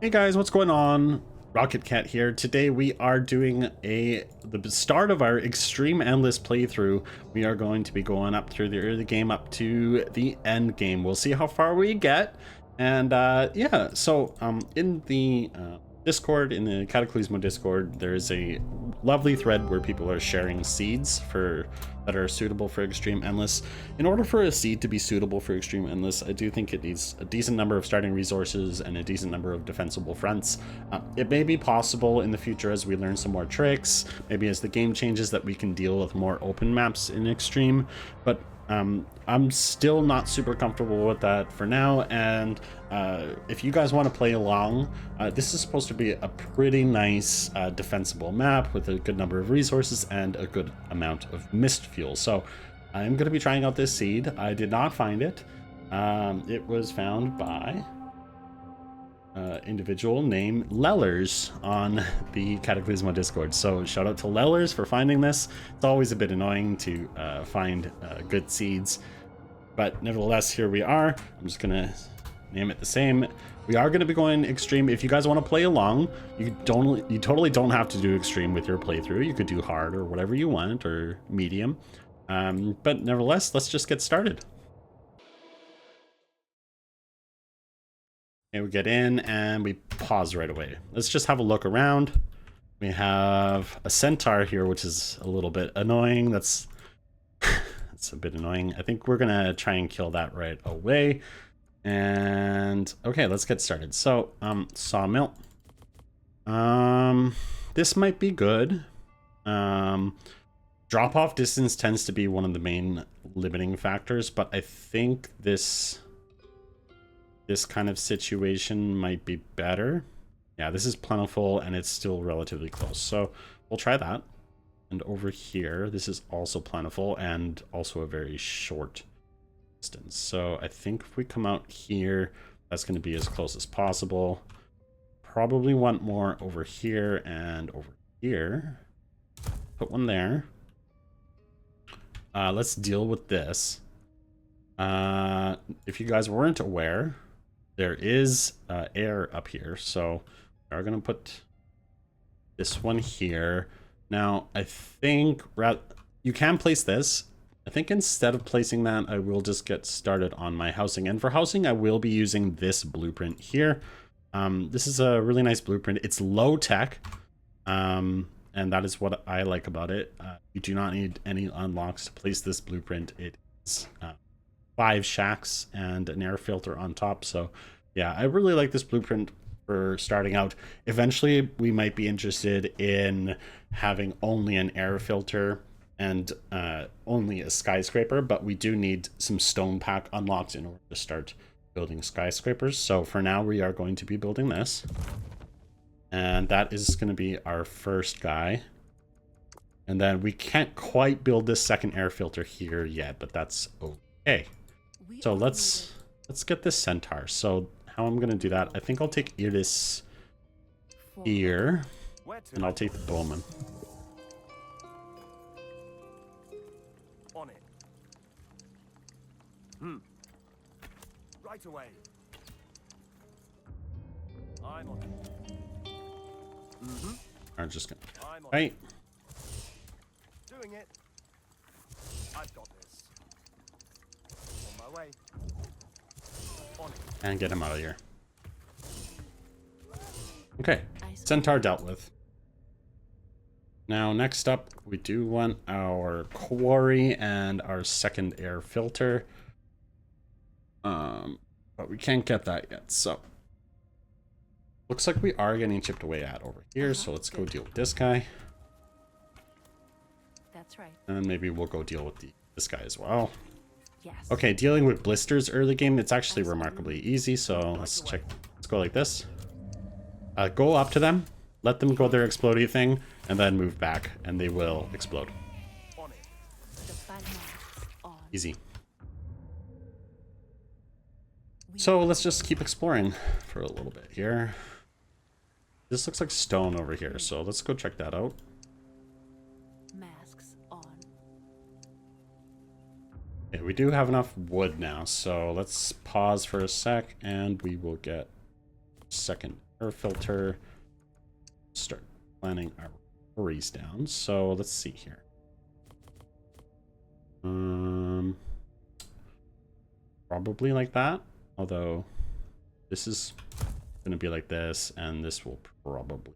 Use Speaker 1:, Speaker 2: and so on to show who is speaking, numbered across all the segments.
Speaker 1: Hey guys, what's going on? Rocket Cat here. Today we are doing the start of our extreme endless playthrough. We are going to be going up through the early game up to the end game. We'll see how far we get. And yeah, so in the Discord, in the Cataclismo Discord, there's a lovely thread where people are sharing seeds that are suitable for Extreme Endless. In order for a seed to be suitable for Extreme Endless, I do think it needs a decent number of starting resources and a decent number of defensible fronts. It may be possible in the future as we learn some more tricks, maybe as the game changes, that we can deal with more open maps in Extreme, but I'm still not super comfortable with that for now, and if you guys want to play along, this is supposed to be a pretty nice defensible map with a good number of resources and a good amount of mist fuel. So I'm going to be trying out this seed. I did not find it. It was found by individual named Lellers on the Cataclismo Discord. So shout out to Lellers for finding this. It's always a bit annoying to find good seeds, but nevertheless, here we are. I'm just gonna name it the same. We are going to be going extreme. If you guys want to play along, you totally don't have to do extreme with your playthrough. You could do hard or whatever you want, or medium. But nevertheless, let's just get started. Okay, we get in and we pause right away. Let's just have a look around. We have a centaur here, which is a little bit annoying. That's a bit annoying. I think we're gonna try and kill that right away. And okay, let's get started. So sawmill. This might be good. Drop off distance tends to be one of the main limiting factors, but I think this kind of situation might be better. Yeah, this is plentiful and it's still relatively close, so we'll try that. And over here, this is also plentiful and also a very short distance. So I think if we come out here, that's going to be as close as possible. Probably want more over here and over here. Put one there. Let's deal with this. If you guys weren't aware, there is air up here, so we're going to put this one here. Now, I think you can place this. I think instead of placing that, I will just get started on my housing. And for housing, I will be using this blueprint here. This is a really nice blueprint. It's low tech, and that is what I like about it. You do not need any unlocks to place this blueprint. It is 5 shacks and an air filter on top. So yeah, I really like this blueprint for starting out. Eventually, we might be interested in having only an air filter and only a skyscraper, but we do need some stone pack unlocks in order to start building skyscrapers. So for now, we are going to be building this, and that is going to be our first guy. And then we can't quite build this second air filter here yet, but that's okay. So let's get this centaur. So how I'm going to do that, I think I'll take Iris here, and I'll take the bowman.
Speaker 2: On it. Right away. I'm on it.
Speaker 1: I'm just gonna right.
Speaker 2: Doing it. I've got this. On my way. On it.
Speaker 1: And get him out of here. Okay, centaur dealt with. Now, next up, we do want our quarry and our second air filter. But we can't get that yet, so. Looks like we are getting chipped away at over here, so let's go deal with this guy.
Speaker 3: That's right.
Speaker 1: And maybe we'll go deal with this guy as well.
Speaker 3: Yes.
Speaker 1: Okay, dealing with blisters early game, it's actually remarkably easy, so let's check. Let's go like this. Go up to them, let them go their explodey thing, and then move back, and they will explode.
Speaker 2: On it.
Speaker 3: The fun masks on.
Speaker 1: Easy. So let's just keep exploring for a little bit here. This looks like stone over here, so let's go check that out.
Speaker 3: Masks on.
Speaker 1: Okay, we do have enough wood now, so let's pause for a sec, and we will get second air filter. Start planning our quarries down. So let's see here. Probably like that. Although this is gonna be like this, and this will probably.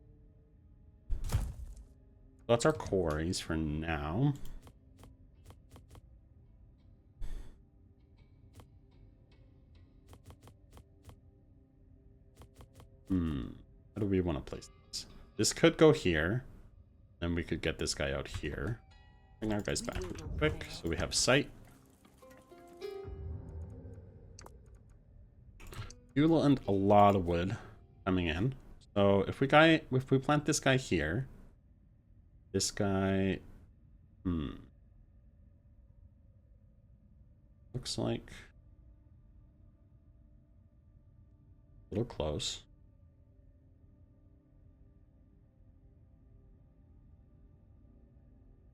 Speaker 1: That's our quarries for now. How do we want to place this? This could go here. Then we could get this guy out here. Bring our guys back real quick so we have sight. Fuel and a lot of wood coming in. So if we plant this guy here, this guy, looks like a little close.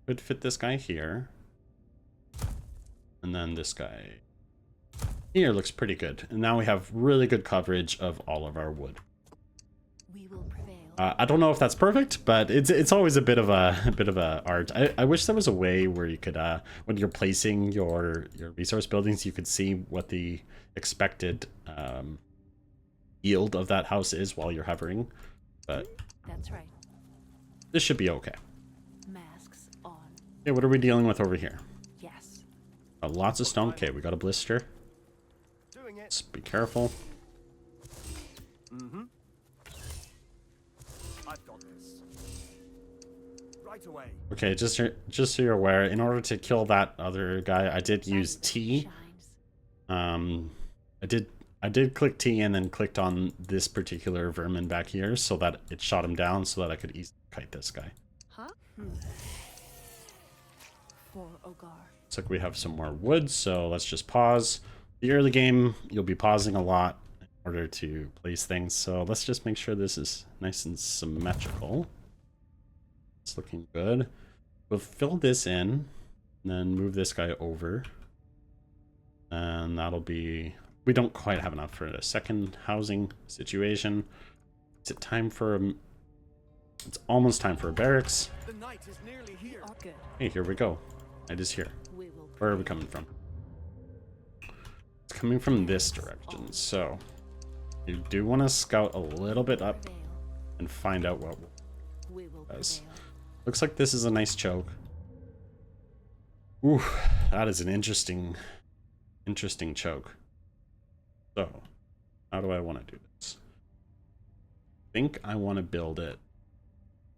Speaker 1: Could fit this guy here. And then this guy here looks pretty good. And now we have really good coverage of all of our wood.
Speaker 3: We will prevail.
Speaker 1: I don't know if that's perfect, but it's always a bit of a art. I wish there was a way where you could when you're placing your resource buildings, you could see what the expected yield of that house is while you're hovering. But
Speaker 3: That's right.
Speaker 1: this should be okay.
Speaker 3: Masks on.
Speaker 1: Okay, what are we dealing with over here?
Speaker 3: Yes.
Speaker 1: Lots of stone. Okay, we got a blister.
Speaker 2: Doing it.
Speaker 1: Let's be careful.
Speaker 2: Mm-hmm. I've got this. Right away.
Speaker 1: Okay, just so you're aware, in order to kill that other guy, I did use T.
Speaker 3: Shines.
Speaker 1: I did click T and then clicked on this particular vermin back here so that it shot him down so that I could easily kite this guy.
Speaker 3: Huh? For Ogar.
Speaker 1: Looks like we have some more wood, so let's just pause. The early game, you'll be pausing a lot in order to place things, so let's just make sure this is nice and symmetrical. It's looking good. We'll fill this in, and then move this guy over. And that'll be... We don't quite have enough for a second housing situation. Is it time for a... It's almost time for a barracks.
Speaker 2: The night is nearly here.
Speaker 3: Are good.
Speaker 1: Hey, here we go. It is here.
Speaker 3: We will
Speaker 1: Where are we coming from? It's coming from this direction, so you do want to scout a little bit up
Speaker 3: prevail.
Speaker 1: and find out what
Speaker 3: We will
Speaker 1: does.
Speaker 3: prevail.
Speaker 1: Looks like this is a nice choke. Ooh, that is an interesting choke. So, how do I want to do this? I think I want to build it.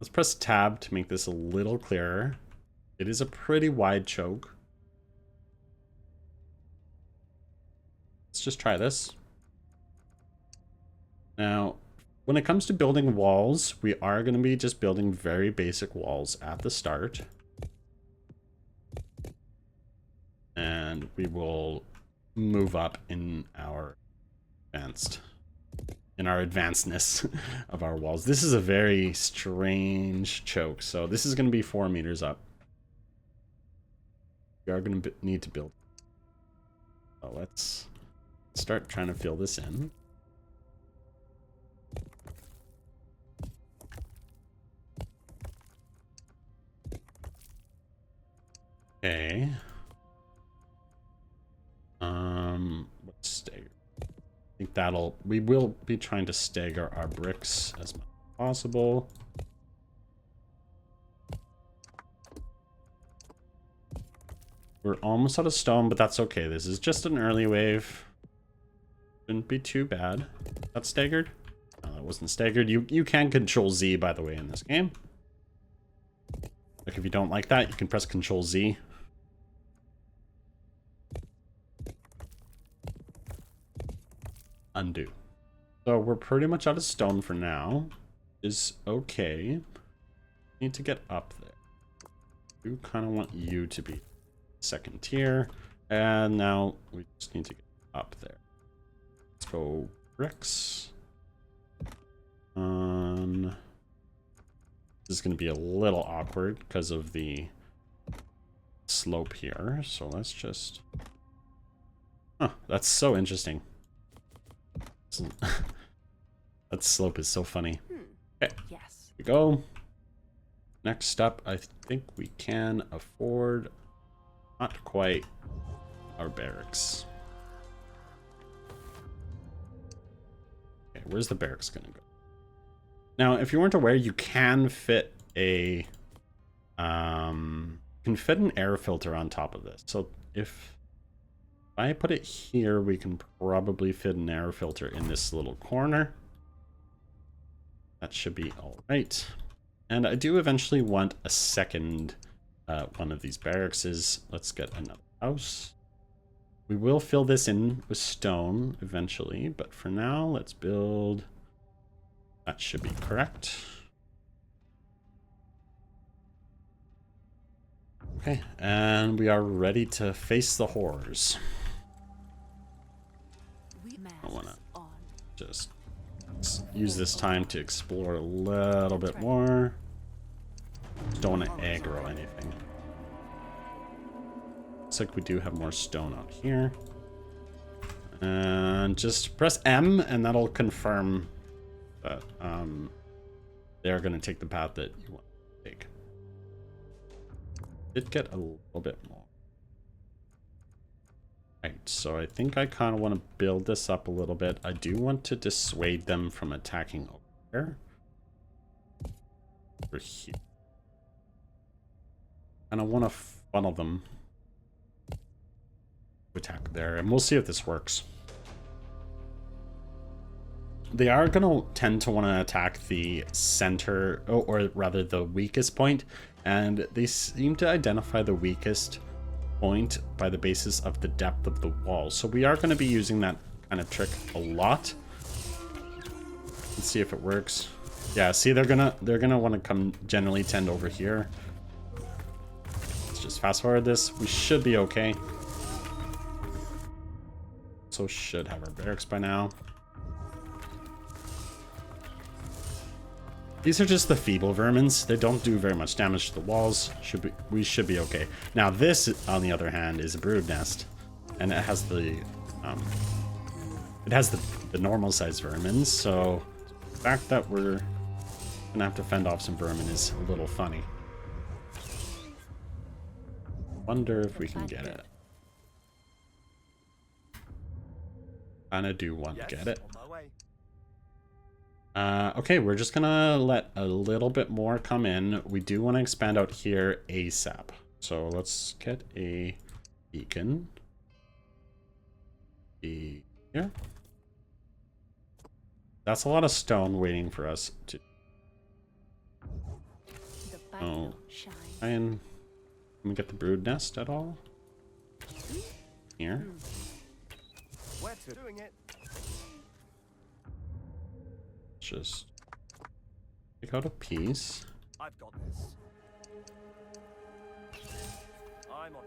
Speaker 1: Let's press tab to make this a little clearer. It is a pretty wide choke. Let's just try this. Now, when it comes to building walls, we are going to be just building very basic walls at the start. And we will move up in our advancedness of our walls. This is a very strange choke, so this is going to be 4 meters up. We are going to need to build. So let's start trying to fill this in. Okay. Let's stagger. I think we will be trying to stagger our bricks as much as possible. We're almost out of stone, but that's okay. This is just an early wave. Shouldn't be too bad. That's staggered? No, that wasn't staggered. You can control Z, by the way, in this game. Like, if you don't like that, you can press Control Z. Undo. So we're pretty much out of stone for now. Is okay. Need to get up there. We kind of want you to be second tier. And now we just need to get up there. Let's go bricks. This is going to be a little awkward because of the slope here. So let's just... Huh, that's so interesting. That slope is so funny. Okay,
Speaker 3: Yes.
Speaker 1: here we go. Next up, I think we can afford, not quite, our barracks. Okay, where's the barracks gonna go? Now, if you weren't aware, you can fit a an air filter on top of this. So if I put it here, we can probably fit an air filter in this little corner. That should be all right. And I do eventually want a second one of these barracks. Let's get another house. We will fill this in with stone eventually, but for now, let's build. That should be correct. Okay, and we are ready to face the horrors. I want to just use this time to explore a little bit more. Don't want to aggro anything. Looks like we do have more stone out here. And just press M and that'll confirm that they're going to take the path that you want to take. Did get a little bit more. Right, so I think I kind of want to build this up a little bit. I do want to dissuade them from attacking over there. Over here. And I want to funnel them to attack there, and we'll see if this works. They are going to tend to want to attack the center, or rather the weakest point, and they seem to identify the weakest point by the basis of the depth of the wall. So we are going to be using that kind of trick a lot. Let's see if it works. Yeah, see, they're gonna want to come generally tend over here. Let's just fast forward this. We should be okay. So should have our barracks by now. These are just the feeble vermins. They don't do very much damage to the walls. We should be okay. Now this, on the other hand, is a brood nest, and it has the normal size vermin. So the fact that we're gonna have to fend off some vermin is a little funny. Wonder if we can get it. Kinda do want to get it. Okay, we're just gonna let a little bit more come in. We do want to expand out here ASAP. So let's get a beacon. Be here. That's a lot of stone waiting for us to. Oh, can we get the brood nest at all? Here.
Speaker 2: We're doing it.
Speaker 1: Just take out a piece.
Speaker 2: I've got this. I'm on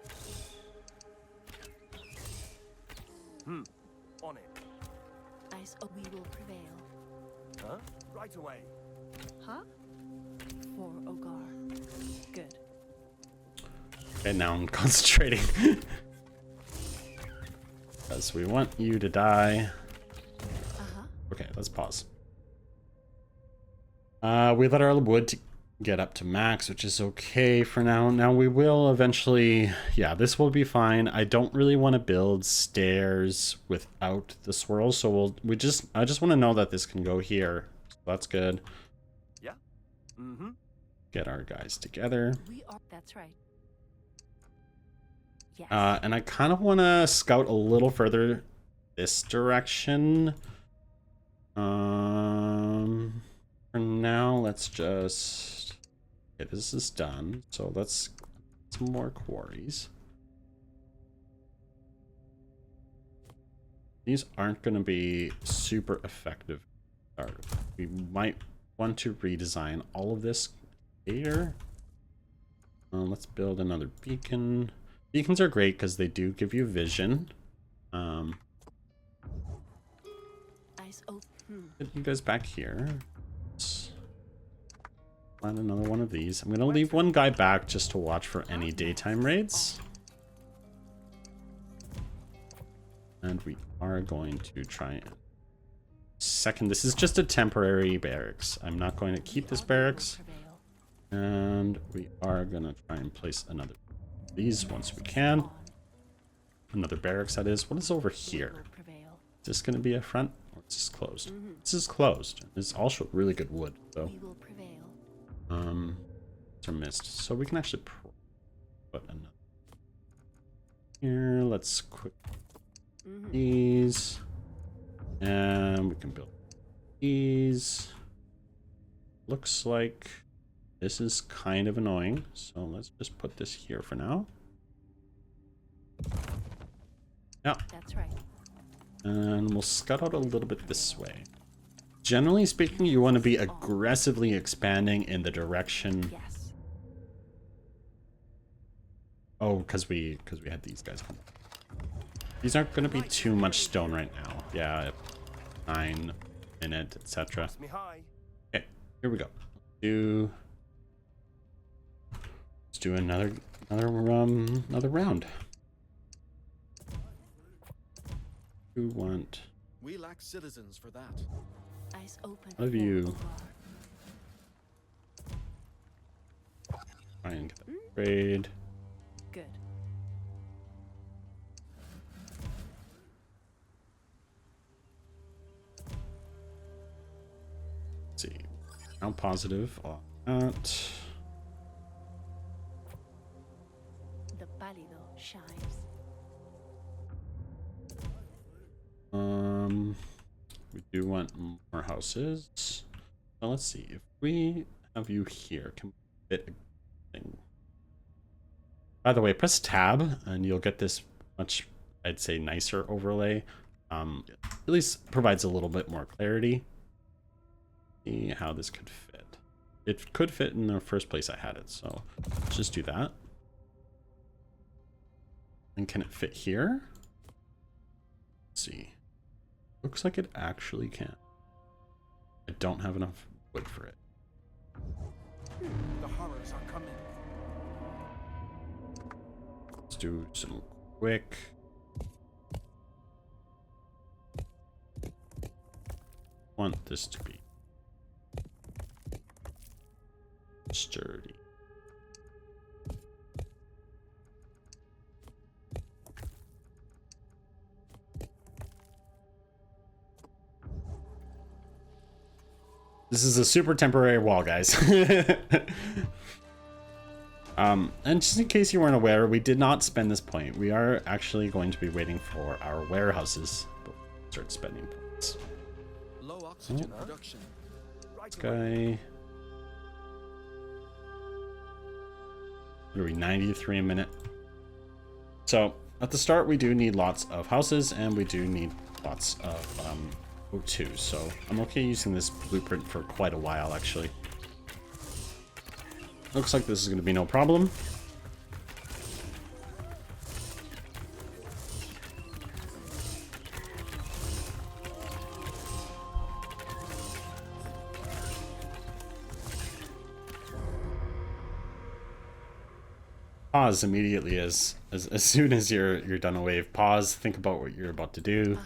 Speaker 2: it. On it.
Speaker 3: We will prevail.
Speaker 2: Huh? Right away.
Speaker 3: Huh? For Ogar. Good.
Speaker 1: Okay, now I'm concentrating. Because we want you to die. Okay, let's pause. We let our wood get up to max, which is okay for now. Now we will eventually, yeah, this will be fine. I don't really want to build stairs without the swirl, so I just want to know that this can go here. So that's good.
Speaker 2: Yeah. Mm-hmm.
Speaker 1: Get our guys together.
Speaker 3: That's right. Yes.
Speaker 1: And I kind of want to scout a little further this direction. For now, let's just. Okay, this is done. So let's get some more quarries. These aren't going to be super effective. We might want to redesign all of this later. Let's build another beacon. Beacons are great because they do give you vision. Get you guys back here. Let's find another one of these. I'm gonna leave one guy back just to watch for any daytime raids. And we are going to try and second. This is just a temporary barracks. I'm not going to keep this barracks. And we are going to try and place another these once we can. Another barracks, that is. What is over here? Is this going to be a front? Or is this closed? This is closed. It's also really good wood, though. It's our mist. So we can actually put another here. Let's quick these. And we can build these. Looks like this is kind of annoying. So let's just put this here for now. Yeah.
Speaker 3: That's right.
Speaker 1: And we'll scut out a little bit this way. Generally speaking, you want to be aggressively expanding in the direction.
Speaker 3: Yes.
Speaker 1: Oh, because we had these guys come. These aren't going to be too much stone right now. Yeah, 9 minute, etc.
Speaker 2: Ask me high.
Speaker 1: Okay, here we go. Let's do another round. Who want?
Speaker 4: We lack citizens for that.
Speaker 3: Eyes open.
Speaker 1: One of
Speaker 3: for
Speaker 1: you.
Speaker 3: Ogar.
Speaker 1: Try and get that trade.
Speaker 3: Good.
Speaker 1: Let's see. Now positive on that.
Speaker 3: The pálido shines.
Speaker 1: We do want more houses. So let's see. If we have you here, can we fit a thing? By the way, press tab and you'll get this much, I'd say, nicer overlay. At least provides a little bit more clarity. See how this could fit. It could fit in the first place I had it, so let's just do that. And can it fit here? Let's see. Looks like it actually can. I don't have enough wood for it.
Speaker 2: The horrors are coming.
Speaker 1: Let's do some quick. Want this to be sturdy. This is a super temporary wall, guys. And just in case you weren't aware, we did not spend this point. We are actually going to be waiting for our warehouses before we start spending points.
Speaker 4: Low oxygen production.
Speaker 1: This guy. What are we, 93 a minute? So at the start, we do need lots of houses and we do need lots of O2. So I'm okay using this blueprint for quite a while, actually. Looks like this is going to be no problem. Pause immediately as soon as you're done a wave. Pause, think about what you're about to do.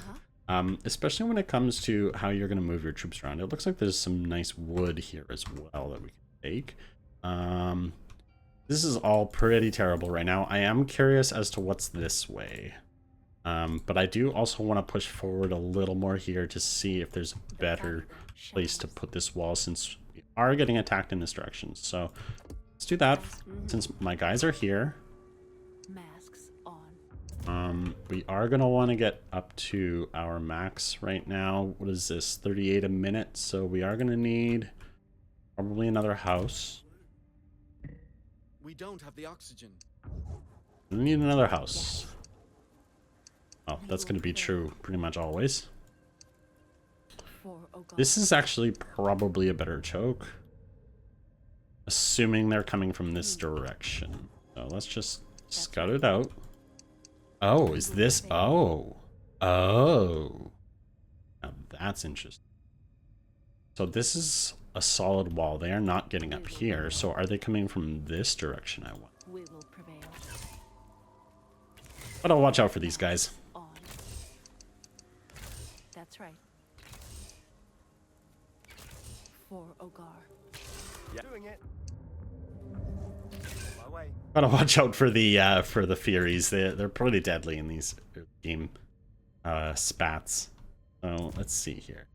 Speaker 1: Especially when it comes to how you're going to move your troops around. It looks like there's some nice wood here as well that we can take. This is all pretty terrible right now. I am curious as to what's this way. But I do also want to push forward a little more here to see if there's a better place to put this wall, since we are getting attacked in this direction. So let's do that since my guys are here.
Speaker 3: Masks on.
Speaker 1: We are going to want to get up to our max right now. What is this? 38 a minute. So we are going to need probably another house.
Speaker 4: We don't have the oxygen.
Speaker 1: We need another house. Oh, that's going to be true pretty much always.
Speaker 3: For Ogar.
Speaker 1: This is actually probably a better choke, assuming they're coming from this direction. So let's just scout it out. Oh, is this? Oh. Oh. Now that's interesting. So this is a solid wall. They are not getting up here. So are they coming from this direction, I wonder?
Speaker 3: We will prevail.
Speaker 1: But I'll watch out for these guys.
Speaker 3: On. That's right. For Ogar.
Speaker 2: Yeah. Doing it. On my way.
Speaker 1: Gotta watch out for the Furies. They're pretty deadly in these game spats. So let's see here.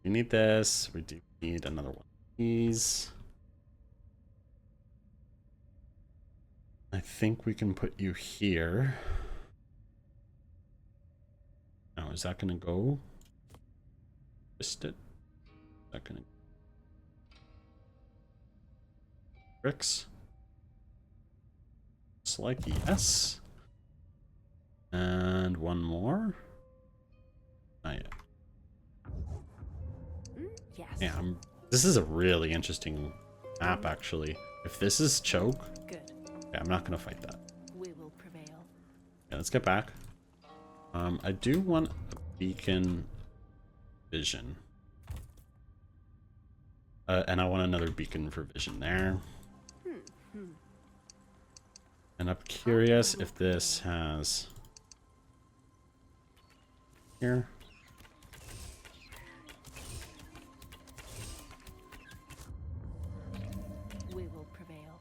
Speaker 1: We need this. We do need another one of these. I think we can put you here. Now, is that gonna go? Just it. Is that gonna bricks? Looks like yes. And one more. Not yet.
Speaker 3: Yes.
Speaker 1: Yeah, this is a really interesting map, actually. If this is choke,
Speaker 3: Good.
Speaker 1: okay, I'm not gonna fight that.
Speaker 3: We will prevail.
Speaker 1: Yeah, let's get back. I do want a beacon vision. And I want another beacon for vision there. And I'm curious if this has here.
Speaker 3: We will prevail.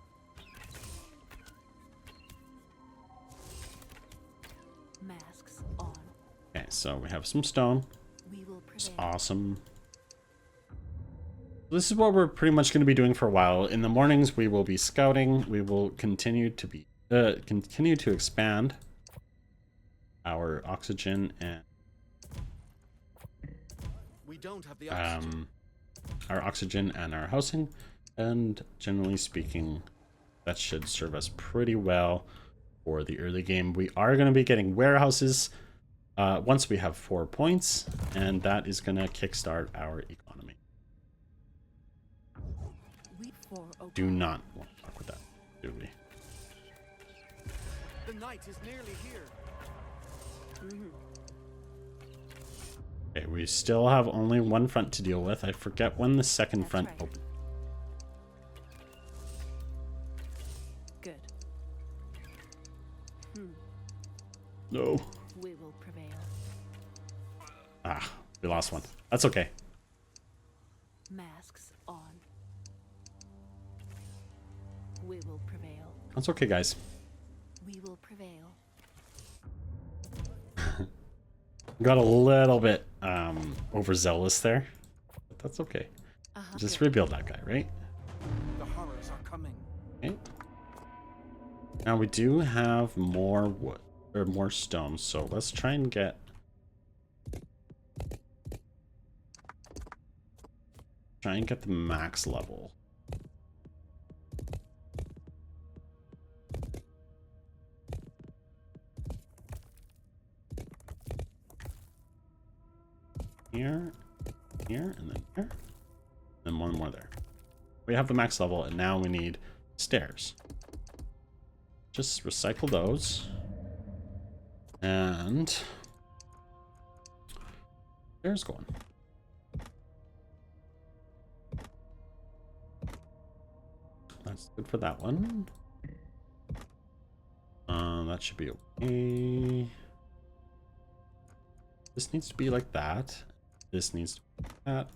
Speaker 3: Masks on.
Speaker 1: Okay, so we have some stone.
Speaker 3: We will
Speaker 1: It's
Speaker 3: prevail.
Speaker 1: awesome. This is what we're pretty much going to be doing for a while. In the mornings, we will be scouting. We will continue to expand our oxygen and
Speaker 4: We don't have the oxygen.
Speaker 1: our housing, and generally speaking, that should serve us pretty well for the early game. We are going to be getting warehouses once we have 4 points, and that is going to kickstart our economy.
Speaker 3: We for Ogar.
Speaker 1: Do not want to talk with that, do we?
Speaker 4: The night is nearly here.
Speaker 1: Okay, we still have only one front to deal with. I forget when the second
Speaker 3: That's
Speaker 1: front
Speaker 3: right.
Speaker 1: opens.
Speaker 3: Good.
Speaker 1: No.
Speaker 3: We will prevail.
Speaker 1: Ah, we lost one. That's okay.
Speaker 3: Masks on. We will prevail.
Speaker 1: That's okay, guys.
Speaker 3: We will prevail.
Speaker 1: Got a little bit overzealous there, but that's okay. Just
Speaker 3: Good.
Speaker 1: rebuild that guy, right?
Speaker 4: The horrors are coming.
Speaker 1: Okay. Now we do have more wood or more stone, so let's try and get the max level. Here, here, and then here. And one more there. We have the max level, and now we need stairs. Just recycle those. And there's going. That's good for that one. That should be okay. This needs to be like that. This needs to be like that.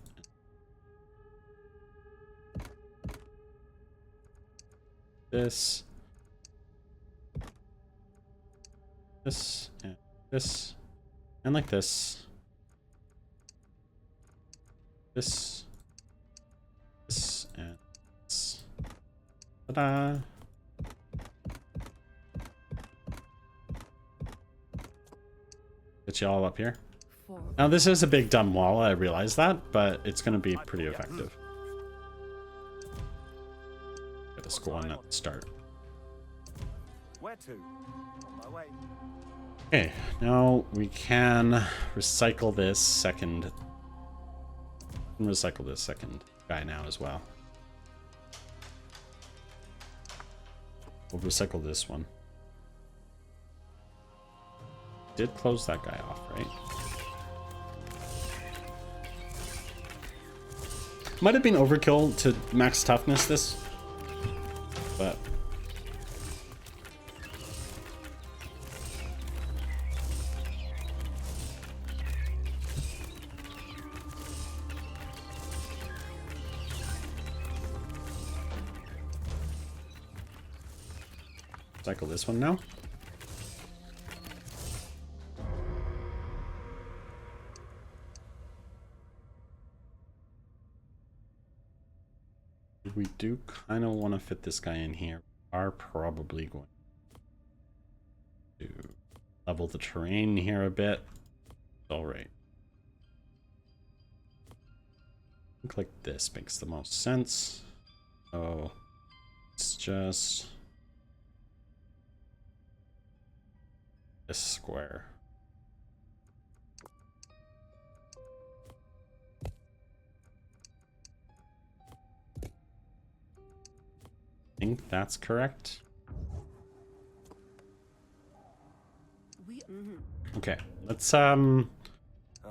Speaker 1: This. This. And this. And like this. This. This. And this. Ta-da! Get you all up here.
Speaker 3: For
Speaker 1: Now this is a big dumb wall, I realize that, but it's going to be pretty effective. Get us going at the start.
Speaker 2: Where to? On my way.
Speaker 1: Okay, now we can recycle this second. Recycle this second guy now as well. We'll recycle this one. Did close that guy off, right? Might have been overkill to max toughness this, but cycle this one now. We do kind of want to fit this guy in here. We are probably going to level the terrain here a bit. All right. I think like this makes the most sense. So it's just this square. I think that's correct. Okay, let's and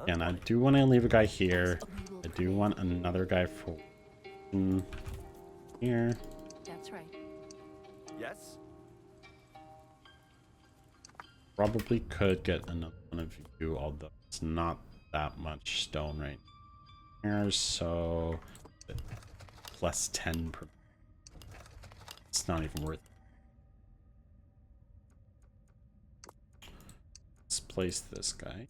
Speaker 1: I do want to leave a guy here. I do want another guy for here.
Speaker 3: That's right.
Speaker 2: Yes.
Speaker 1: Probably could get another one of you, although it's not that much stone right here, so plus 10 per. It's not even worth it. Let's place this guy.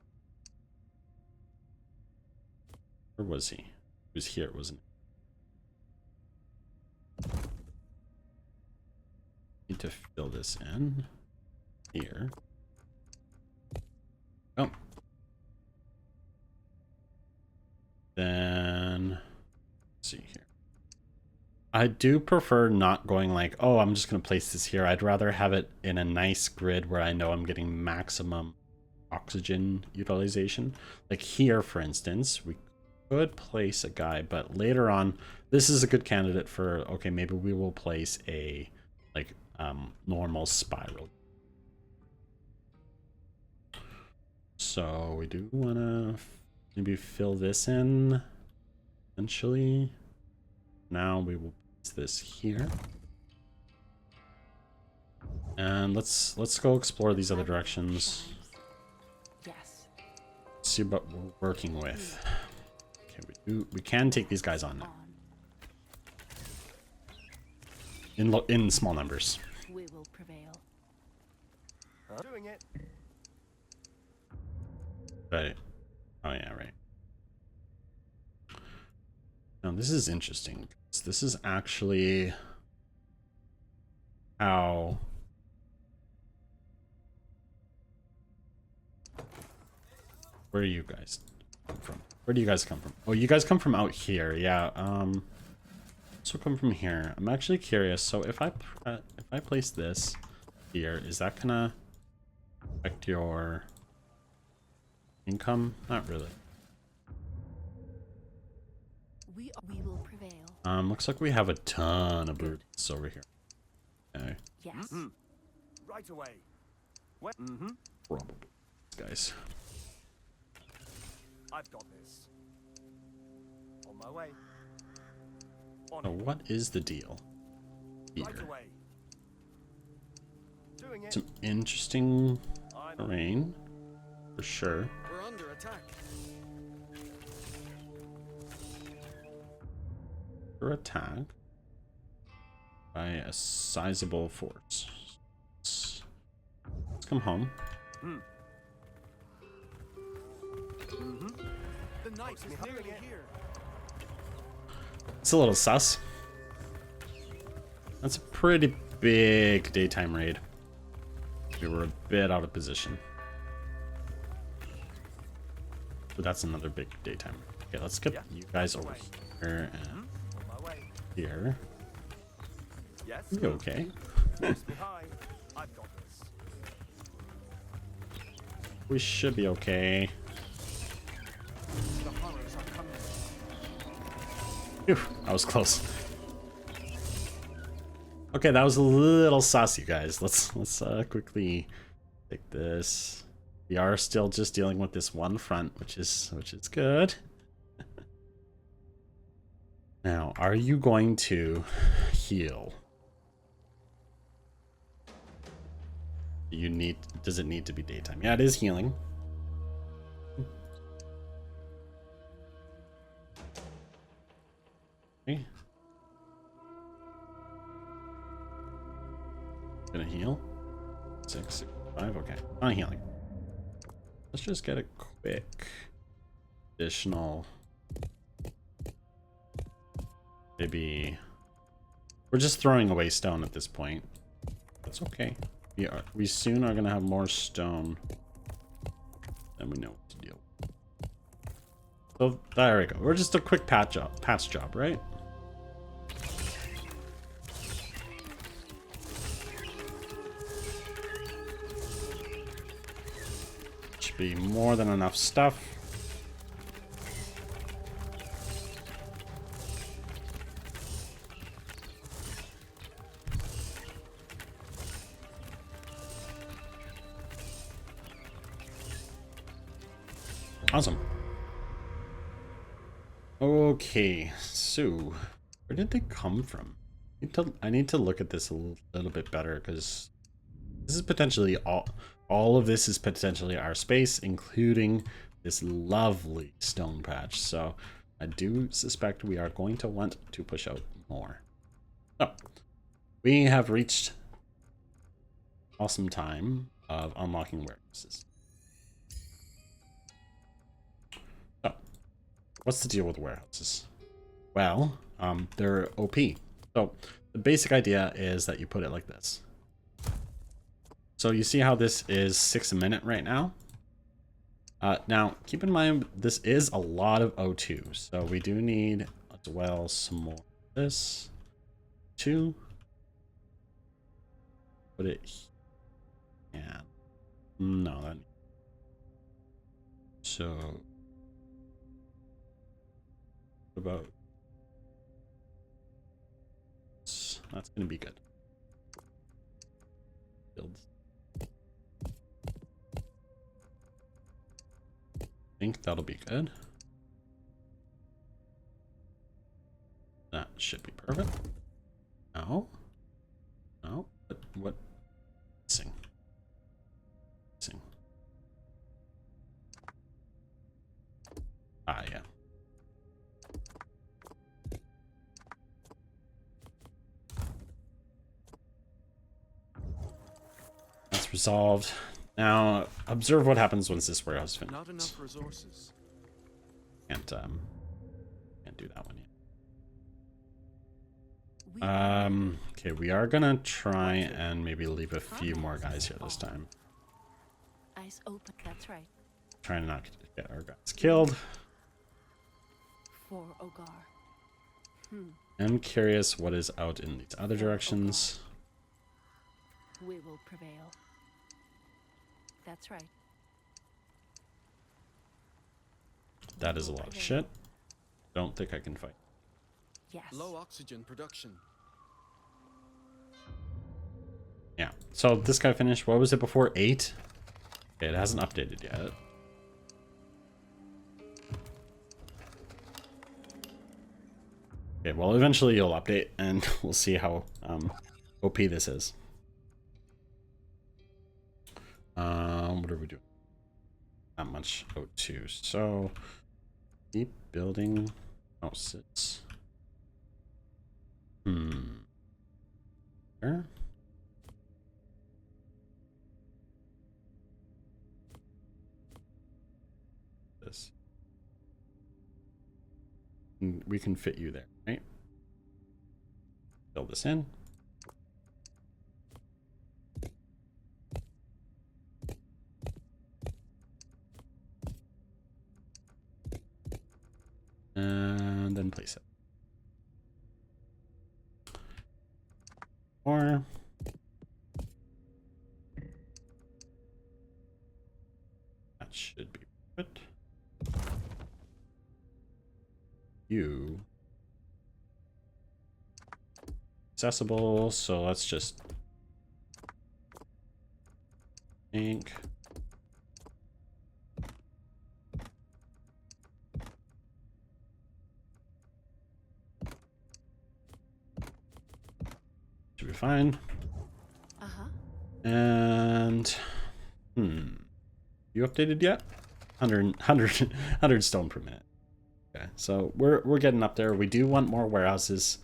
Speaker 1: Where was he? He was here, wasn't he? Need to fill this in here. Oh. Then let's see here. I do prefer not going like, oh, I'm just going to place this here. I'd rather have it in a nice grid where I know I'm getting maximum oxygen utilization. Like here, for instance, we could place a guy, but later on, this is a good candidate for, okay, maybe we will place a like normal spiral. So we do want to maybe fill this in eventually. Now we will place this here. And let's go explore these other directions.
Speaker 3: Yes.
Speaker 1: See what we're working with. Okay, we can take these guys on now. In small numbers.
Speaker 3: We will prevail.
Speaker 2: Doing it.
Speaker 1: Right. Oh yeah, right. Now this is interesting. This is actually how where do you guys come from? Where do you guys come from? Oh, you guys come from out here. Yeah. So come from here. I'm actually curious. So if I place this here, is that gonna affect your income? Not really.
Speaker 3: We will prevail.
Speaker 1: Looks like we have a ton of boots over here. Okay.
Speaker 3: Yes.
Speaker 2: Right away. Where? Mm-hmm.
Speaker 1: Probably. Guys.
Speaker 2: I've got this. On my way. On
Speaker 1: So
Speaker 2: it.
Speaker 1: what is the deal here?
Speaker 2: Right away. Doing it.
Speaker 1: Some interesting
Speaker 2: I'm on it.
Speaker 1: terrain, for sure.
Speaker 4: We're under attack.
Speaker 1: For attack by a sizable force. Let's come home.
Speaker 4: The knight is nearly here.
Speaker 1: It's a little sus. That's a pretty big daytime raid. We were a bit out of position. But that's another big daytime. Okay, let's get you guys over here and
Speaker 2: On my way.
Speaker 1: here.
Speaker 2: Yes.
Speaker 1: You okay?
Speaker 2: Behind. I've got this.
Speaker 1: We should be okay.
Speaker 4: The horrors are coming.
Speaker 1: Phew, that was close. Okay, that was a little sus, you guys. Let's quickly take this. We are still just dealing with this one front, which is good. Now, are you going to heal? Does it need to be daytime? Yeah, it is healing. Okay. Gonna heal. 6, 5. Okay, on healing. Let's just get a quick additional. Maybe we're just throwing away stone at this point. That's okay. We soon are gonna have more stone than we know what to deal with. So there we go. We're just a quick patch job, right? Should be more than enough stuff. Awesome. Okay, so where did they come from? I need to look at this a little bit better, because this is potentially all of this is potentially our space, including this lovely stone patch. So I do suspect we are going to want to push out more. So we have reached awesome time of unlocking warehouses. What's the deal with warehouses? Well, they're OP. So the basic idea is that you put it like this. So you see how this is 6 a minute right now? Now, keep in mind, this is a lot of O2. So we do need as well some more of this. 2. Put it here. Yeah. No, that. So about that's gonna be good. Builds. I think that'll be good. That should be perfect. No. No. What? Missing. Missing. Ah, yeah. Resolved. Now observe what happens once this warehouse finishes.
Speaker 4: Not enough resources.
Speaker 1: Can't do that one yet. Okay, we are gonna try and maybe leave a few more guys here this time.
Speaker 3: Eyes open. That's right.
Speaker 1: Trying not to get our guys killed.
Speaker 3: For Ogar.
Speaker 1: I'm curious what is out in these other directions.
Speaker 3: We will prevail. That's right.
Speaker 1: That is a lot of shit. Don't think I can fight.
Speaker 3: Yes.
Speaker 4: Low oxygen production.
Speaker 1: Yeah. So this guy finished. What was it before? 8? Okay, it hasn't updated yet. Okay, well, eventually you'll update and we'll see how OP this is. What are we doing? Not much O2. So keep building houses. There. This. We can fit you there, right? Build this in. And then place it. Or that should be good. You accessible, so let's just think. Should be fine. And you updated yet? 100 stone per minute. Okay, so we're getting up there. We do want more warehouses.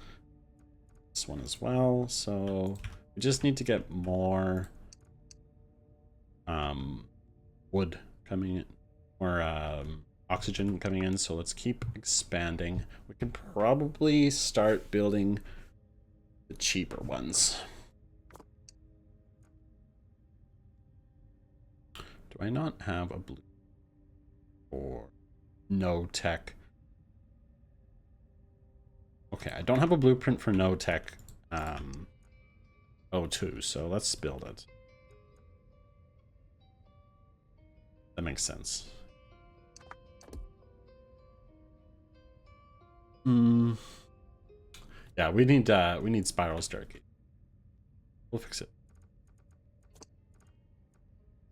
Speaker 1: This one as well. So we just need to get more wood coming in, or oxygen coming in. So let's keep expanding. We can probably start building the cheaper ones. Do I not have a blue or no tech? Okay, I don't have a blueprint for no tech O2, so let's build it. That makes sense. Yeah, we need spiral staircase. We'll fix it.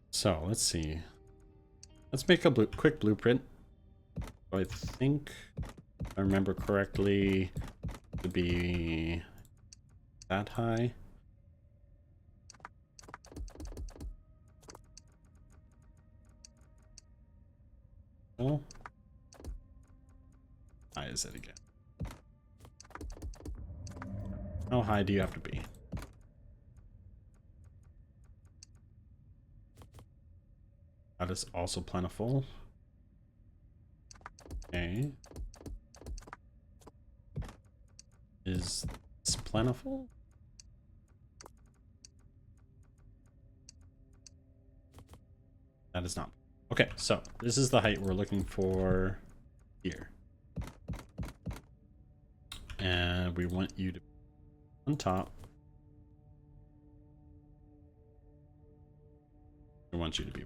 Speaker 1: So let's see. Let's make a quick blueprint. I think, if I remember correctly, to be that high. Oh, high is it again? How high do you have to be? That is also plentiful. Okay. Is this plentiful? That is not. Okay, so this is the height we're looking for here. And we want you to be on top. We want you to be.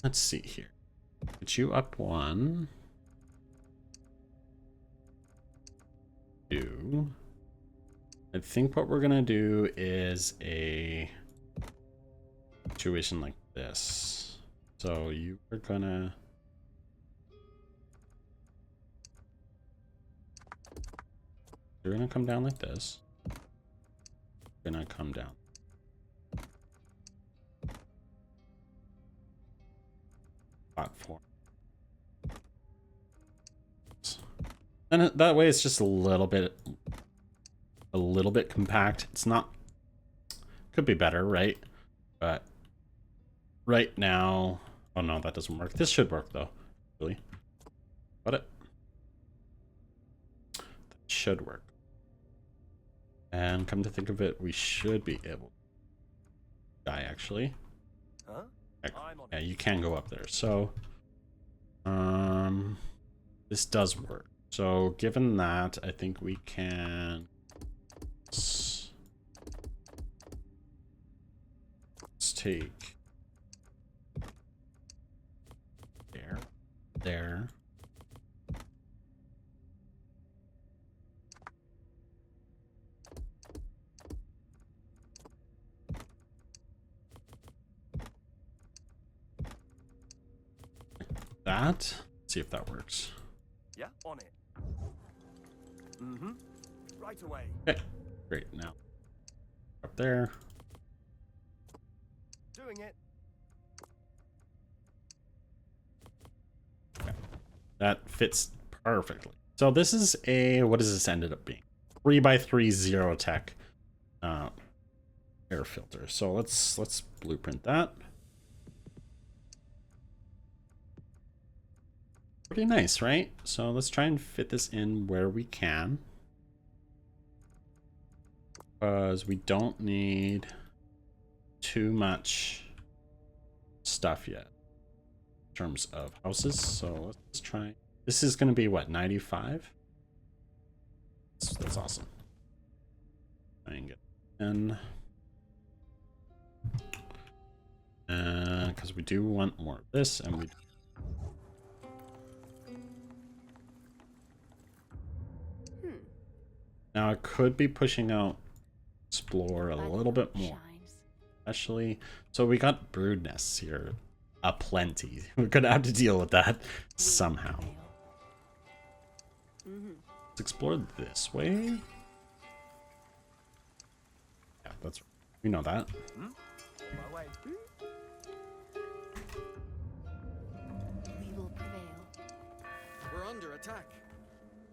Speaker 1: Let's see here. Put you up 1. 2. I think what we're gonna do is a situation like this. So you are gonna you're gonna come down like this. You're gonna come down. Platform. And that way it's just a little bit compact. It's not, could be better, right? But right now, oh no, that doesn't work. This should work though, really. Got it. That should work. And come to think of it, we should be able to die actually.
Speaker 2: Huh?
Speaker 1: Yeah, you can go up there. So, this does work. So, given that, I think we can. Let's take there. That. Let's see if that works.
Speaker 2: Yeah, on it. Mm-hmm. Right away.
Speaker 1: Okay, great. Now up there.
Speaker 2: Doing it.
Speaker 1: Okay. That fits perfectly. So this is a, what does this ended up being? 3x3 zero tech air filter. So let's blueprint that. Pretty nice, right? So let's try and fit this in where we can. Because we don't need too much stuff yet in terms of houses. So let's try. This is going to be what, 95? That's awesome. Try and get in. Because we do want more of this, and we. Now I could be pushing out explore a little bit more, especially. So we got brood nests here, aplenty. We're gonna have to deal with that somehow. Let's explore this way. Yeah, that's right. We know that.
Speaker 2: On my way.
Speaker 3: We will prevail.
Speaker 4: under attack.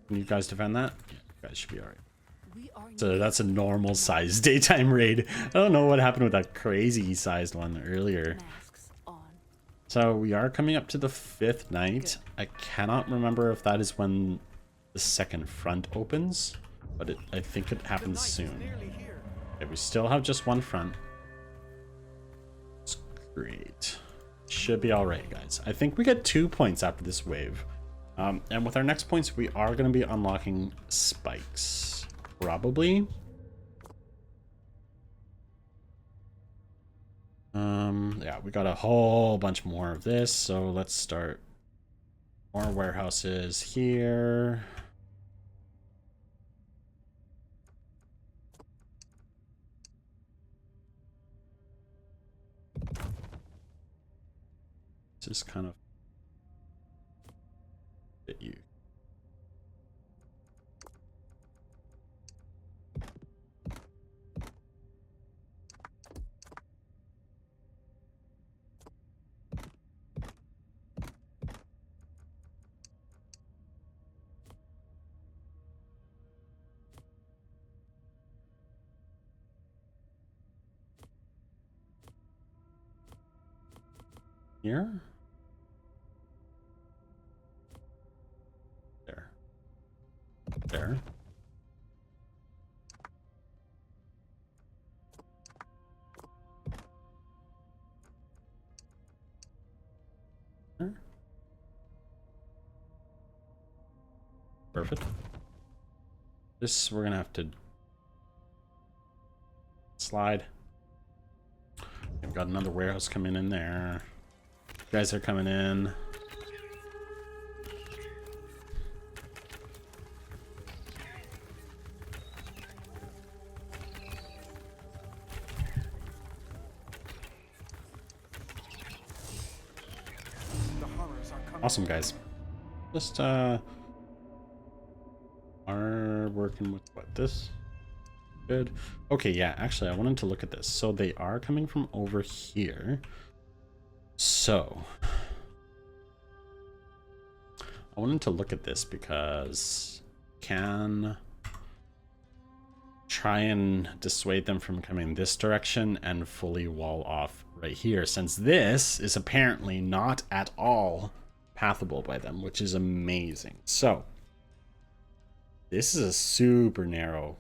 Speaker 1: Can you guys defend that? Yeah, you guys should be alright.
Speaker 3: We are
Speaker 1: So that's a normal sized daytime raid. I don't know what happened with that crazy sized one earlier.
Speaker 3: masks on.
Speaker 1: So we are coming up to the 5th night. I cannot remember if that is when the second front opens, but I think it happens soon.
Speaker 4: Nearly here.
Speaker 1: Okay, we still have just one front. That's great. Should be alright, guys. I think we get 2 points after this wave. And with our next points, we are going to be unlocking spikes. Probably. Yeah, we got a whole bunch more of this, so let's start. More warehouses here. Just kind of fit you. Here. There. There. Perfect. This we're gonna have to slide. We've got another warehouse coming in there. You guys are coming in.
Speaker 2: The horrors are coming.
Speaker 1: Awesome, guys. Just are working with what, this? Good. Okay, yeah, actually I wanted to look at this. So they are coming from over here. So I wanted to look at this because can try and dissuade them from coming this direction and fully wall off right here, since this is apparently not at all pathable by them, which is amazing. So this is a super narrow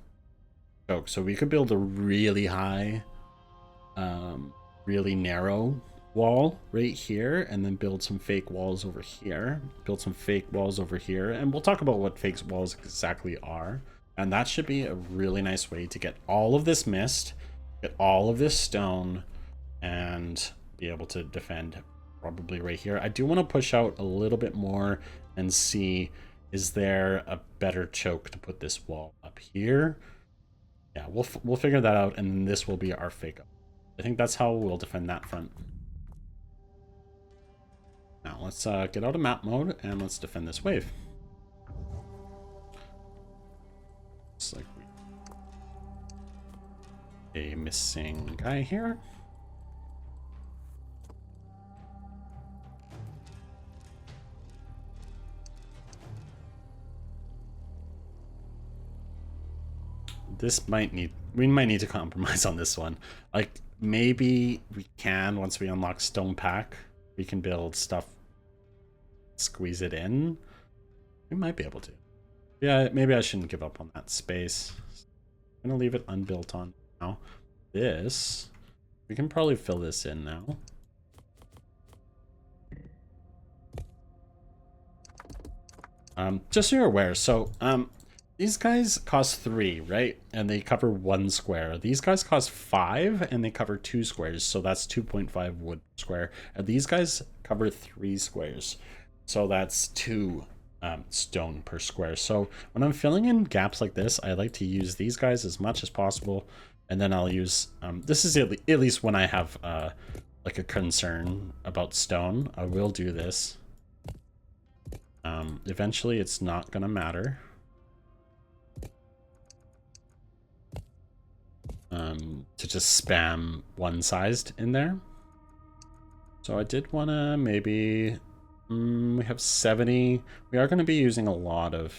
Speaker 1: choke, so we could build a really high, really narrow wall right here, and then build some fake walls over here, build some fake walls over here, and we'll talk about what fake walls exactly are. And that should be a really nice way to get all of this mist, get all of this stone, and be able to defend probably right here. I do want to push out a little bit more and see, is there a better choke to put this wall up here? Yeah, we'll figure that out, and then this will be our fake up. I think that's how we'll defend that front. Now let's get out of map mode and let's defend this wave. Looks like a missing guy here. We might need to compromise on this one. Like, maybe we can, once we unlock stone pack, we can build stuff, squeeze it in. We might be able to. Yeah, maybe I shouldn't give up on that space. I'm gonna leave it unbuilt on now. This, we can probably fill this in now. Just so you're aware, so these guys cost 3, right? And they cover 1 square. These guys cost 5 and they cover 2 squares, so that's 2.5 wood per square. And these guys cover 3 squares, so that's 2 stone per square. So when I'm filling in gaps like this, I like to use these guys as much as possible, and then I'll use this is at least when I have like a concern about stone, I will do this. Eventually it's not gonna matter. To just spam one-sized in there. So I did want to maybe We have 70. We are going to be using a lot of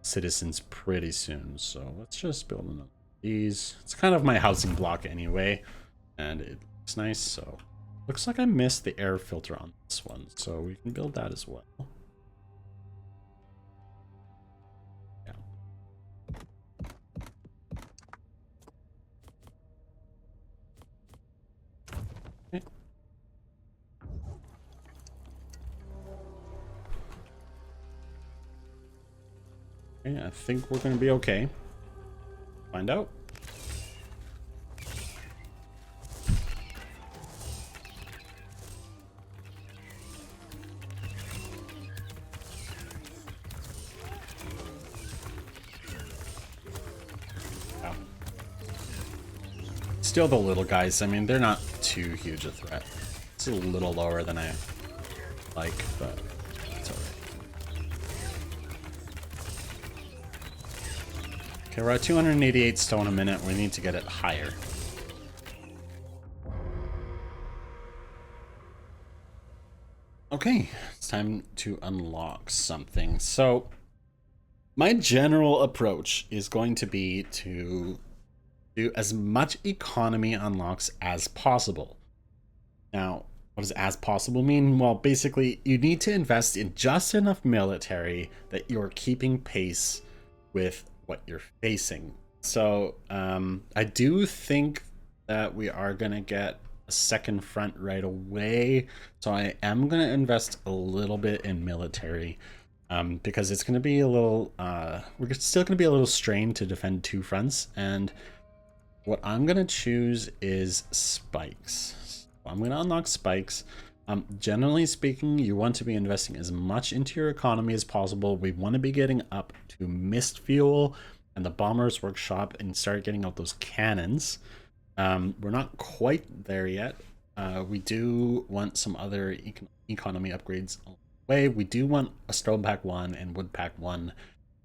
Speaker 1: citizens pretty soon, so let's just build another of these. It's kind of my housing block anyway, and it looks nice. So looks like I missed the air filter on this one, so we can build that as well. Yeah. Okay. Okay, I think we're going to be okay. Find out. Wow. Still the little guys. I mean, they're not too huge a threat. It's a little lower than I like, but it's alright. Okay, we're at 288 stone a minute. We need to get it higher. Okay, it's time to unlock something. So, my general approach is going to be to do as much economy unlocks as possible. Now, what does as possible mean? Well, basically, you need to invest in just enough military that you're keeping pace with what you're facing. So I do think that we are going to get a second front right away. So I am going to invest a little bit in military because it's going to be a little, we're still going to be a little strained to defend two fronts. And what I'm going to choose is spikes. I'm going to unlock spikes. Generally speaking, you want to be investing as much into your economy as possible. We want to be getting up to mist fuel and the bomber's workshop and start getting out those cannons. We're not quite there yet. We do want some other economy upgrades on the way. We do want a stone pack 1 and wood pack 1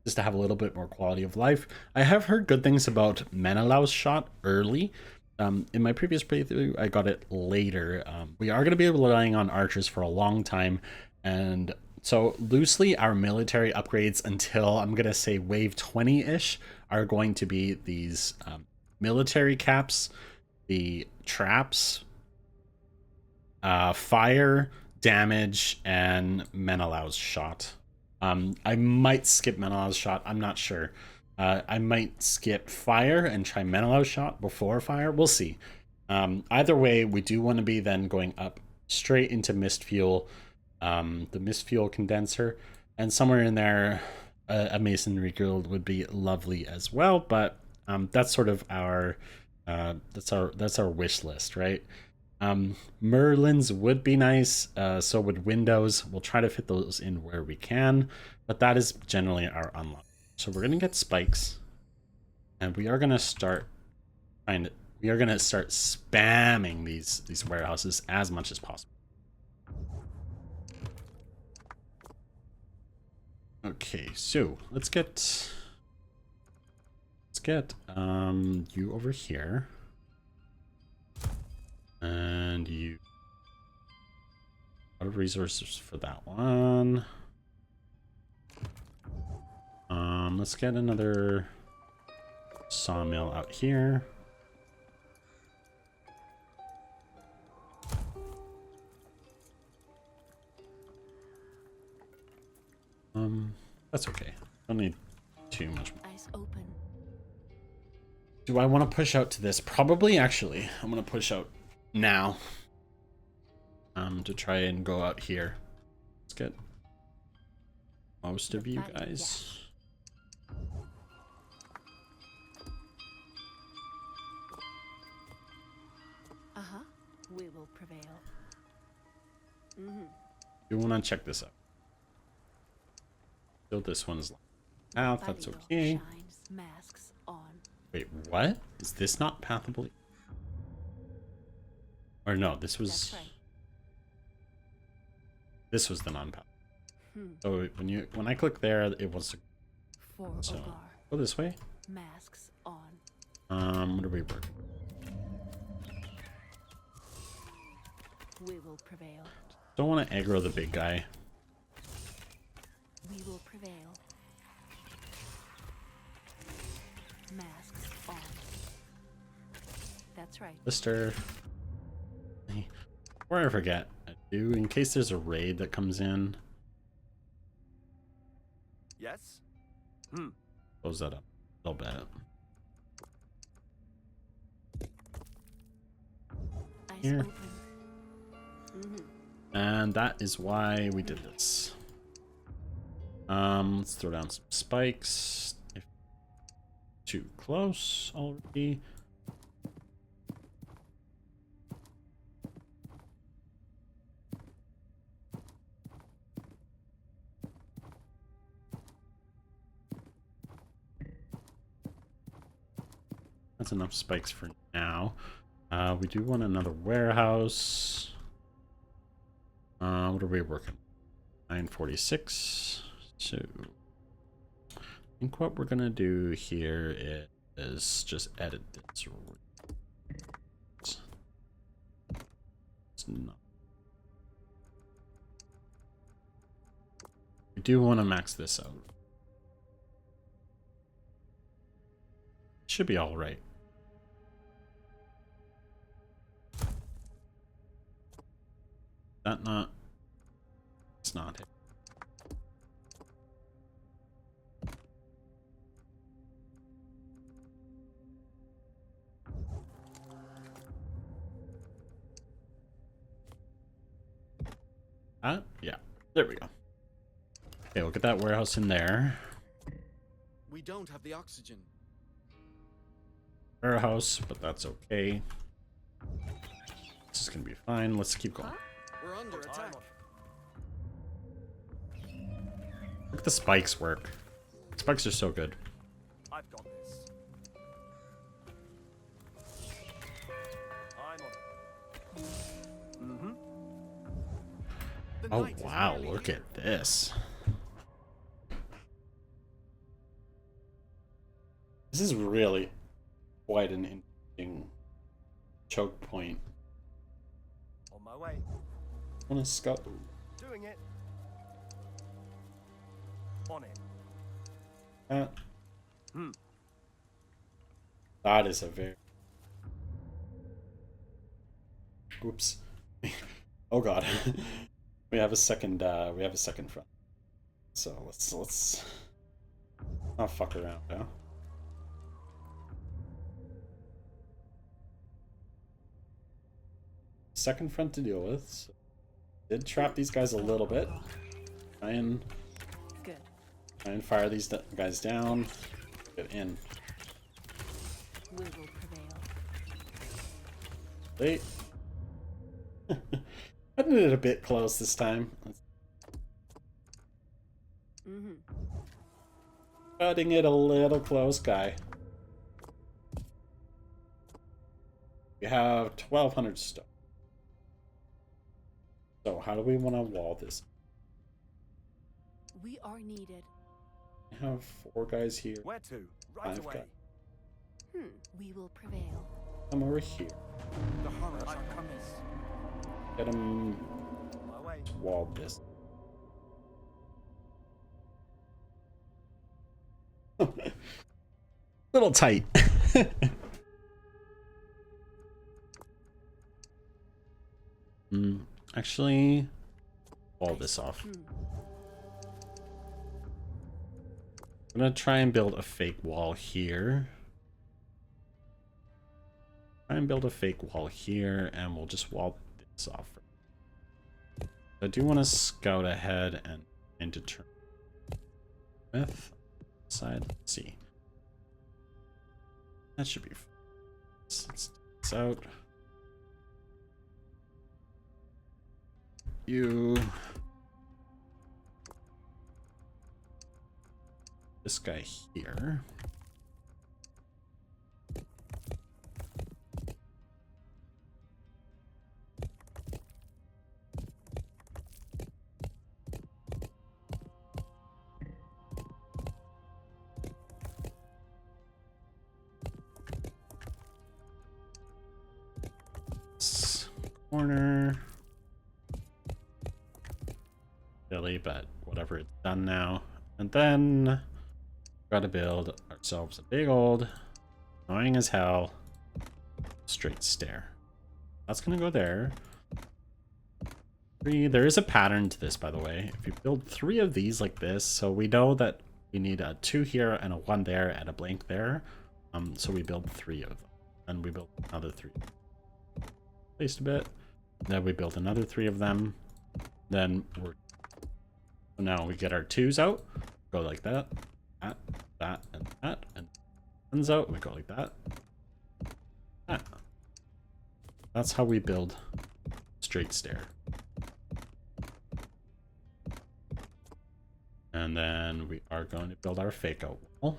Speaker 1: just to have a little bit more quality of life. I have heard good things about Menelau's shot early. In my previous playthrough, I got it later. We are going to be relying on archers for a long time, and so loosely our military upgrades until I'm going to say wave 20-ish are going to be these military caps, the traps, fire, damage, and Menelau's shot. I might skip Menelau's shot, I'm not sure. I might skip fire and try Menelau's shot before fire. We'll see. Either way, we do want to be then going up straight into mist fuel, the mist fuel condenser, and somewhere in there, a masonry guild would be lovely as well. But that's sort of our that's our wish list, right? Merlins would be nice. So would windows. We'll try to fit those in where we can, but that is generally our unlock. So we're gonna get spikes, and we are gonna start spamming these warehouses as much as possible. Okay, so let's get you over here, and you a lot of resources for that one. Let's get another sawmill out here. That's okay. Don't need too much.
Speaker 3: Eyes open.
Speaker 1: Do I want to push out to this? Probably, actually. I'm going to push out now. To try and go out here. Let's get most of you guys.
Speaker 3: Uh-huh. We will prevail.
Speaker 1: You want to check this out. So this one's out. That's okay.
Speaker 3: Shines, masks on.
Speaker 1: Wait, what? Is this not pathable? Or no, this was.
Speaker 3: That's right.
Speaker 1: This was the non-path. So when I click there, it was.
Speaker 3: For
Speaker 1: So
Speaker 3: Ogar.
Speaker 1: go this way.
Speaker 3: Masks on.
Speaker 1: What are we working?
Speaker 3: We will prevail.
Speaker 1: Don't want to aggro the big guy.
Speaker 3: We will prevail. Masks on. That's right.
Speaker 1: Lister. Before I forget, I do, in case there's a raid that comes in,
Speaker 2: Yes?
Speaker 1: close that up a little bit.
Speaker 3: Eyes
Speaker 1: Here.
Speaker 3: open.
Speaker 1: And that is why we did this. Let's throw down some spikes. If too close already. That's enough spikes for now. We do want another warehouse. What are we working? 946. So I think what we're gonna do here is just edit this. It's not. We do want to max this out. Should be all right. That not. It's not it. Yeah. There we go. Okay, we'll get that warehouse in there.
Speaker 4: We don't have the oxygen.
Speaker 1: Warehouse, but that's okay. This is gonna be fine. Let's keep going.
Speaker 4: We're under attack.
Speaker 1: Look at the spikes work. Spikes are so good.
Speaker 2: I've got this. I'm on it. Mm-hmm.
Speaker 4: The
Speaker 1: Oh
Speaker 4: night is
Speaker 1: wow,
Speaker 4: nearly
Speaker 1: look
Speaker 4: here.
Speaker 1: at this. This is really quite an interesting choke point.
Speaker 2: On my way.
Speaker 1: I want to scout.
Speaker 2: Doing it. On it.
Speaker 1: That is a very. Oops. Oh god. We have a second. We have a second front. So let's not fuck around now. Second front to deal with. So did trap these guys a little bit. Try and fire these guys down. Get in.
Speaker 3: We will prevail.
Speaker 1: Wait. I did it a bit close this time. Cutting it a little close, guy. We have 1,200 stone. So how do we want to wall this?
Speaker 3: We are needed.
Speaker 1: I have 4 guys here.
Speaker 2: Where to? Right
Speaker 1: 5
Speaker 2: away.
Speaker 1: guys.
Speaker 3: We will prevail.
Speaker 1: Come over here.
Speaker 4: The horrors
Speaker 2: I'm
Speaker 4: are
Speaker 2: coming.
Speaker 1: Get him
Speaker 2: On my way.
Speaker 1: walled this. Little tight. Actually, wall this off. I'm gonna try and build a fake wall here. Try and build a fake wall here, and we'll just wall this off. I do want to scout ahead and determine with side. Let's see. That should be. Let's take this out. You. This guy here. Corner. really, but whatever, it's done now. And then gotta build ourselves a big old, annoying as hell, straight stair. That's gonna go there. 3, there is a pattern to this, by the way. If you build 3 of these like this, so we know that we need a 2 here and a 1 there and a blank there. So we build 3 of them. And we build another 3. Placed a bit. Then we build another 3 of them. Then we're... So now we get our 2s out. Go like that. That, that, and that. And 1s out. We go like that. That. That's how we build straight stair. And then we are going to build our fake out wall.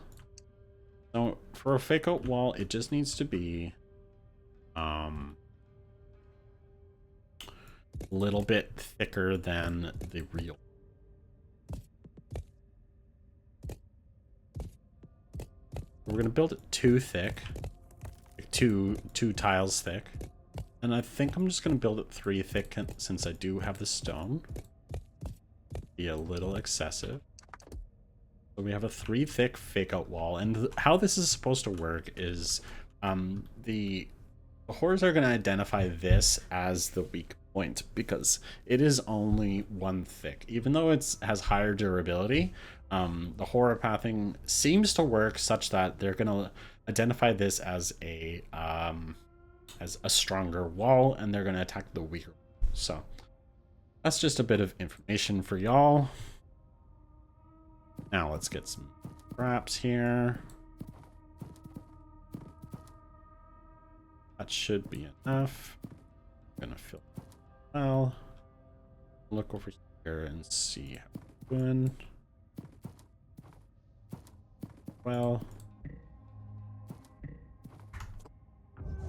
Speaker 1: So for a fake out wall, it just needs to be a little bit thicker than the real. We're gonna build it too thick, like two tiles thick, and I think I'm just gonna build it 3 thick since I do have the stone. Be a little excessive. So we have a 3 thick fake out wall, and how this is supposed to work is the horrors are going to identify this as the weak point because it is only 1 thick. Even though it has higher durability, the horror pathing seems to work such that they're going to identify this as a stronger wall, and they're going to attack the weaker. So that's just a bit of information for y'all. Now let's get some traps here. That should be enough. I'm gonna fill it well. Look over here and see how we're doing. Well.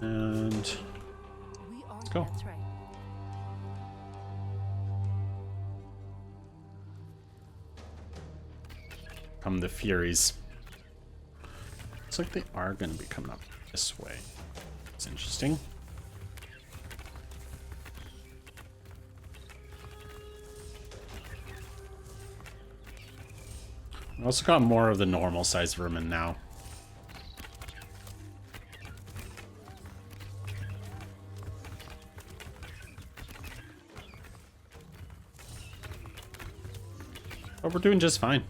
Speaker 1: And let's go.
Speaker 3: That's right.
Speaker 1: Come the Furies. Looks like they are going to be coming up this way. It's interesting. We also got more of the normal size vermin now. But we're doing just fine.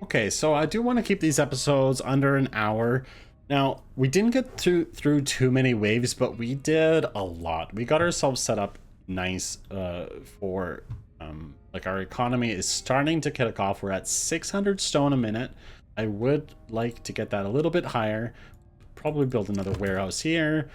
Speaker 1: Okay, so I do want to keep these episodes under an hour. Now, we didn't get through too many waves, but we did a lot. We got ourselves set up nice for, like, our economy is starting to kick off. We're at 600 stone a minute. I would like to get that a little bit higher. Probably build another warehouse here.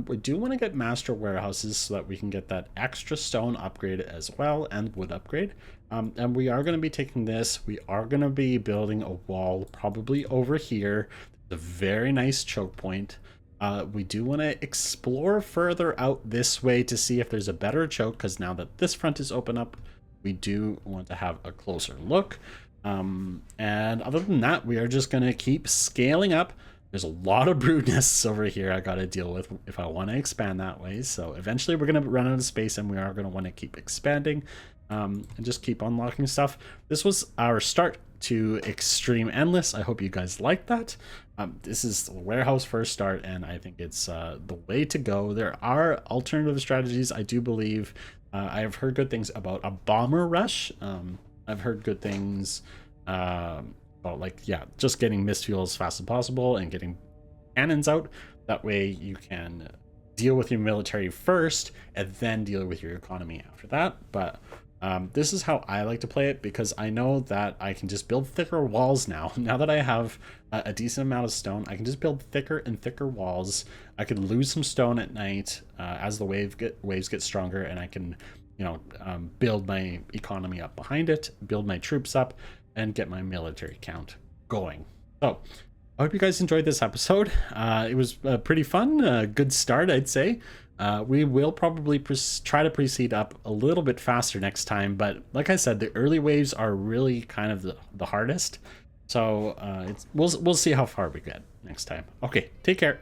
Speaker 1: We do want to get master warehouses so that we can get that extra stone upgrade as well, and wood upgrade. And we are going to be taking this. We are going to be building a wall probably over here. It's a very nice choke point. We do want to explore further out this way to see if there's a better choke, because now that this front is open up, we do want to have a closer look. And other than that, we are just going to keep scaling up. There's a lot of brood nests over here I got to deal with if I want to expand that way. So eventually we're going to run out of space, and we are going to want to keep expanding and just keep unlocking stuff. This was our start to Extreme Endless. I hope you guys liked that. This is the warehouse first start, and I think it's the way to go. There are alternative strategies, I do believe. I have heard good things about a bomber rush. I've heard good things about, like, yeah, just getting mist fuel as fast as possible and getting cannons out. That way you can deal with your military first and then deal with your economy after that. But this is how I like to play it, because I know that I can just build thicker walls now. Now that I have a decent amount of stone, I can just build thicker and thicker walls. I can lose some stone at night as the waves get stronger, and I can, you know, build my economy up behind it, build my troops up, and get my military count going. So I hope you guys enjoyed this episode. It was pretty fun, a good start, I'd say. We will probably try to proceed up a little bit faster next time, but like I said, the early waves are really kind of the hardest. So we'll see how far we get next time. Okay, take care.